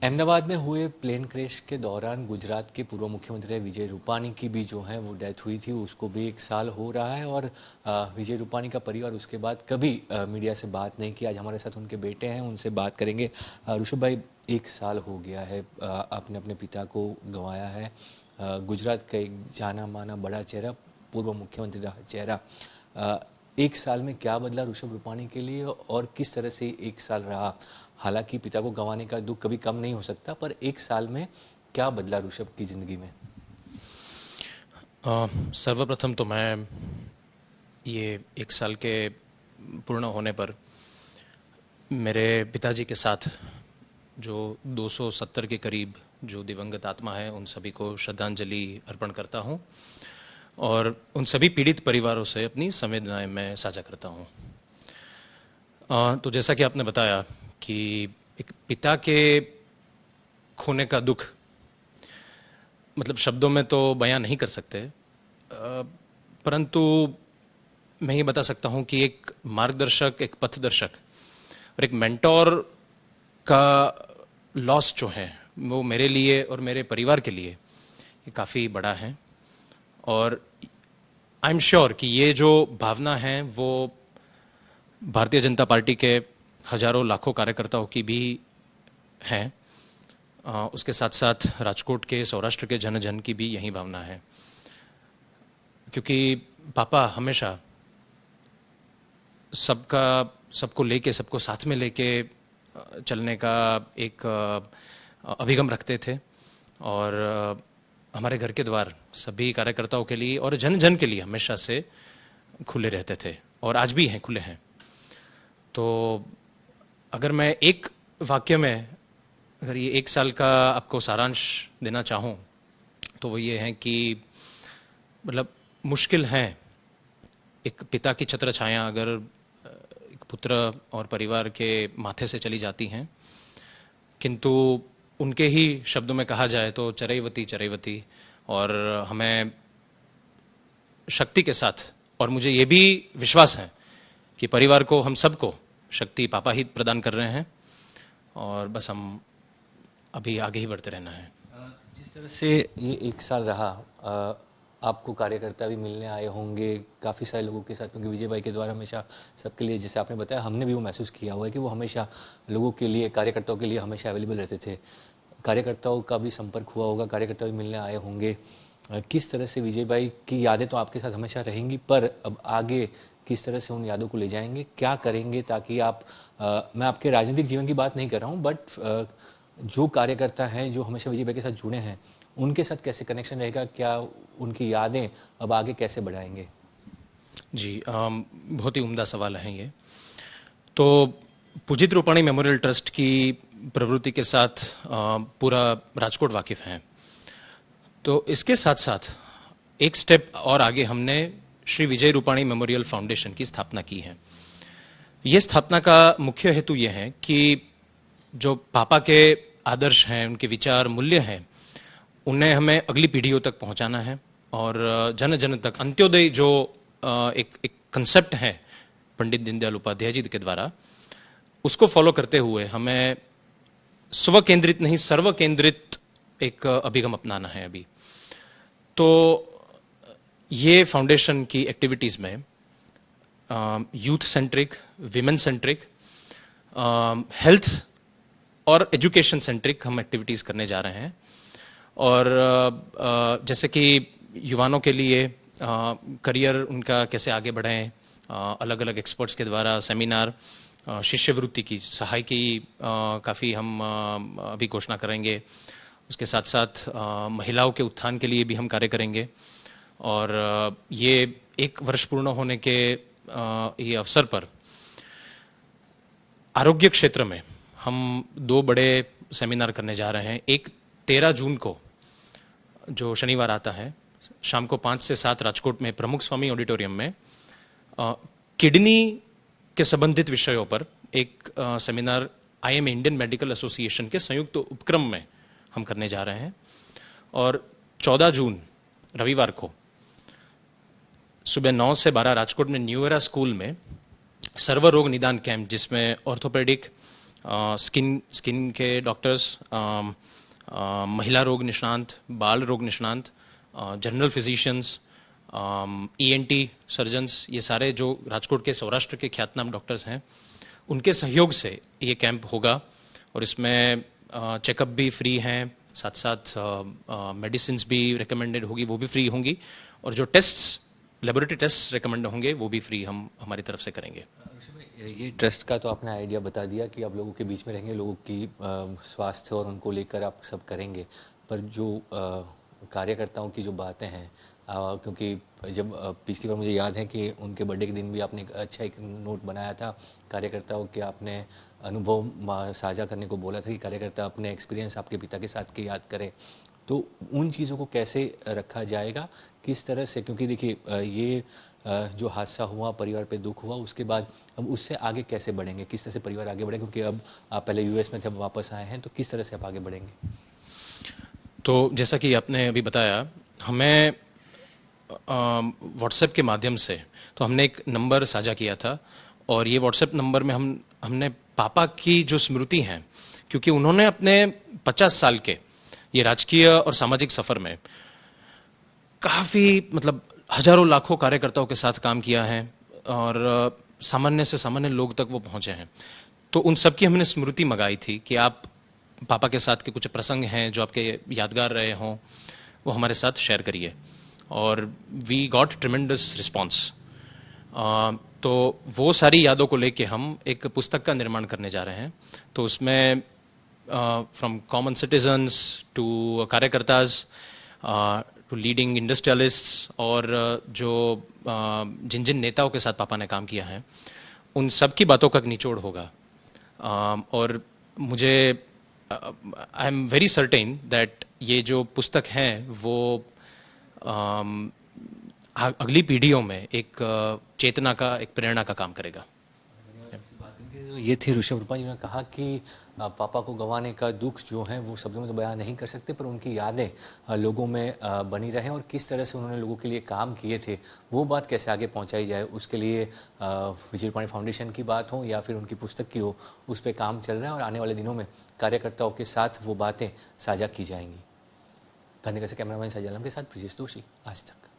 अहमदाबाद में हुए plane crash के दौरान गुजरात के पूर्व मुख्यमंत्री विजय रूपाणी की भी जो है वो डेथ हुई थी। उसको भी 1 साल हो रहा है और विजय रूपाणी का परिवार उसके बाद कभी मीडिया से बात नहीं की। आज हमारे साथ उनके बेटे हैं, उनसे बात करेंगे। ऋषभ भाई, 1 साल हो गया है, आपने अपने पिता को गंवाया है। गुजरात का एक जाना माना बड़ा चेहरा, पूर्व मुख्यमंत्री रहा चेहरा। 1 साल में क्या बदला ऋषभ रूपाणी के लिए और किस तरह से 1 साल रहा? हालांकि पिता को गंवाने का दुख कभी कम नहीं हो सकता, पर 1 साल में क्या बदला ऋषभ की जिंदगी में? सर्वप्रथम तो मैं ये 1 साल के पूर्ण होने पर मेरे पिताजी के साथ जो 270 के करीब जो दिवंगत आत्मा है उन सभी को श्रद्धांजलि अर्पण करता हूँ और उन सभी पीड़ित परिवारों से अपनी संवेदनाएं मैं साझा करता हूँ। तो जैसा कि आपने बताया कि एक पिता के खोने का दुख मतलब शब्दों में तो बयां नहीं कर सकते, परंतु मैं ये बता सकता हूं कि एक मार्गदर्शक, एक पथदर्शक और एक मेंटोर का लॉस जो है वो मेरे लिए और मेरे परिवार के लिए ये काफ़ी बड़ा है। और आई एम श्योर कि ये जो भावना है वो भारतीय जनता पार्टी के हजारों लाखों कार्यकर्ताओं की भी है। उसके साथ साथ राजकोट के, सौराष्ट्र के जन जन की भी यही भावना है, क्योंकि पापा हमेशा सबको लेके, सबको साथ में लेके चलने का एक अभिगम रखते थे और हमारे घर के द्वार सभी कार्यकर्ताओं के लिए और जन जन के लिए हमेशा से खुले रहते थे और आज भी हैं, खुले हैं। तो अगर मैं एक वाक्य में अगर ये 1 साल का आपको सारांश देना चाहूँ तो वो ये है कि मतलब मुश्किल है एक पिता की छत्र छाया अगर एक पुत्र और परिवार के माथे से चली जाती हैं, किंतु उनके ही शब्दों में कहा जाए तो चरैवती चरैवती, और हमें शक्ति के साथ, और मुझे ये भी विश्वास है कि परिवार को, हम सबको शक्ति पापा ही प्रदान कर रहे हैं और बस हम अभी आगे ही बढ़ते रहना है। जिस तरह से ये 1 साल रहा, आपको कार्यकर्ता भी मिलने आए होंगे काफ़ी सारे लोगों के साथ, क्योंकि विजय भाई के द्वारा हमेशा सबके लिए, जैसे आपने बताया, हमने भी वो महसूस किया हुआ है कि वो हमेशा लोगों के लिए, कार्यकर्ताओं के लिए हमेशा अवेलेबल रहते थे। कार्यकर्ताओं का भी संपर्क हुआ होगा, कार्यकर्ता भी मिलने आए होंगे। किस तरह से विजय भाई की यादें तो आपके साथ हमेशा रहेंगी, पर अब आगे किस तरह से उन यादों को ले जाएंगे, क्या करेंगे ताकि आप, मैं आपके राजनीतिक जीवन की बात नहीं कर रहा हूँ, बट जो कार्यकर्ता हैं जो हमेशा विजय भाई के साथ जुड़े हैं उनके साथ कैसे कनेक्शन रहेगा, क्या उनकी यादें अब आगे कैसे बढ़ाएंगे? जी, बहुत ही उम्दा सवाल है ये। तो पूजित रूपाणी मेमोरियल ट्रस्ट की प्रवृत्ति के साथ पूरा राजकोट वाकिफ है। तो इसके साथ साथ एक स्टेप और आगे हमने श्री विजय रूपाणी मेमोरियल फाउंडेशन की स्थापना की है। ये स्थापना का मुख्य हेतु ये है कि जो पापा के आदर्श हैं, उनके विचार, मूल्य हैं, उन्हें हमें अगली पीढ़ियों तक पहुंचाना है और जन जन तक अंत्योदय जो एक कंसेप्ट है पंडित दीनदयाल उपाध्याय जी के द्वारा, उसको फॉलो करते हुए हमें स्व केंद्रित नहीं सर्व केंद्रित एक अभिगम अपनाना है अभी। तो ये फाउंडेशन की एक्टिविटीज में youth centric, women centric, health और एजुकेशन सेंट्रिक हम एक्टिविटीज करने जा रहे हैं। और जैसे कि युवाओं के लिए करियर उनका कैसे आगे बढ़ें, अलग अलग एक्सपर्ट्स के द्वारा सेमिनार, शिष्यवृत्ति की सहाय की काफ़ी हम अभी घोषणा करेंगे। उसके साथ साथ महिलाओं के उत्थान के लिए भी हम कार्य करेंगे। और ये 1 वर्ष पूर्ण होने के ये अवसर पर आरोग्य क्षेत्र में हम 2 बड़े सेमिनार करने जा रहे हैं। एक 13 जून को जो शनिवार आता है, शाम को 5 से 7 राजकोट में प्रमुख स्वामी ऑडिटोरियम में किडनी के संबंधित विषयों पर एक seminar IM Indian medical association के संयुक्त उपक्रम में हम करने जा रहे हैं। और 14 जून रविवार को सुबह 9 से 12 राजकोट में न्यू एरा स्कूल में सर्वरोग निदान कैंप, जिसमें ऑर्थोपेडिक, स्किन के डॉक्टर्स, महिला रोग निष्णांत, बाल रोग निष्णांत, जनरल फिजिशियंस, ईएनटी सर्जन्स, ये सारे जो राजकोट के सौराष्ट्र के ख्यातनाम डॉक्टर्स हैं, उनके सहयोग से ये कैंप होगा। और इसमें चेकअप भी फ्री हैं, साथ साथ मेडिसिन भी रिकमेंडेड होगी, वो भी फ्री होंगी, और जो टेस्ट्स, लेबोरेटरी टेस्ट रिकमेंड होंगे वो भी फ्री हम हमारी तरफ से करेंगे। ये ट्रस्ट का तो आपने आइडिया बता दिया कि आप लोगों के बीच में रहेंगे, लोगों की स्वास्थ्य और उनको लेकर आप सब करेंगे, पर जो कार्यकर्ताओं की जो बातें हैं, क्योंकि जब पिछली बार मुझे याद है कि उनके बर्थडे के दिन भी आपने एक नोट बनाया था कार्यकर्ताओं के, आपने अनुभव साझा करने को बोला था कि कार्यकर्ता अपने एक्सपीरियंस आपके पिता के साथ के याद करें। तो उन चीज़ों को कैसे रखा जाएगा, किस तरह से, क्योंकि देखिए ये जो हादसा हुआ, परिवार पे दुख हुआ, उसके बाद अब उससे आगे कैसे बढ़ेंगे, किस तरह से परिवार आगे बढ़े, क्योंकि अब आप पहले यूएस में थे, अब वापस आए हैं, तो किस तरह से आप आगे बढ़ेंगे? तो जैसा कि आपने अभी बताया, हमें व्हाट्सएप के माध्यम से तो हमने एक नंबर साझा किया था, और ये व्हाट्सएप नंबर में हमने पापा की जो स्मृति हैं, क्योंकि उन्होंने अपने 50 साल के ये राजकीय और सामाजिक सफर में काफ़ी, मतलब हजारों लाखों कार्यकर्ताओं के साथ काम किया है, और सामान्य से सामान्य लोग तक वो पहुंचे हैं। तो उन सब की हमने स्मृति मंगाई थी कि आप पापा के साथ के कुछ प्रसंग हैं जो आपके यादगार रहे हों, वो हमारे साथ शेयर करिए। और वी गॉट ट्रिमेंडस रिस्पॉन्स। तो वो सारी यादों को लेके हम एक पुस्तक का निर्माण करने जा रहे हैं। तो उसमें फ्रॉम कॉमन सिटीजन्स टू कार्यकर्ताज टू लीडिंग इंडस्ट्रियलिस्ट्स, और जो जिन जिन नेताओं के साथ पापा ने काम किया है, उन सब की बातों का निचोड़ होगा। और मुझे I am very certain that ये जो पुस्तक है वो अगली पीढ़ियों में एक चेतना का, एक प्रेरणा का काम करेगा। ये थे ऋषभ रूपा, जिन्होंने कहा कि पापा को गंवाने का दुख जो है वो शब्दों में तो बयान नहीं कर सकते, पर उनकी यादें लोगों में बनी रहें, और किस तरह से उन्होंने लोगों के लिए काम किए थे, वो बात कैसे आगे पहुंचाई जाए, उसके लिए विजय रूपाणी फाउंडेशन की बात हो या फिर उनकी पुस्तक की हो, उस पर काम चल रहा है, और आने वाले दिनों में कार्यकर्ताओं के साथ वो बातें साझा की जाएंगी। गांधीनगर से कैमरामैन साजिद आलम के साथ ब्रिजेश दोषी, आज तक।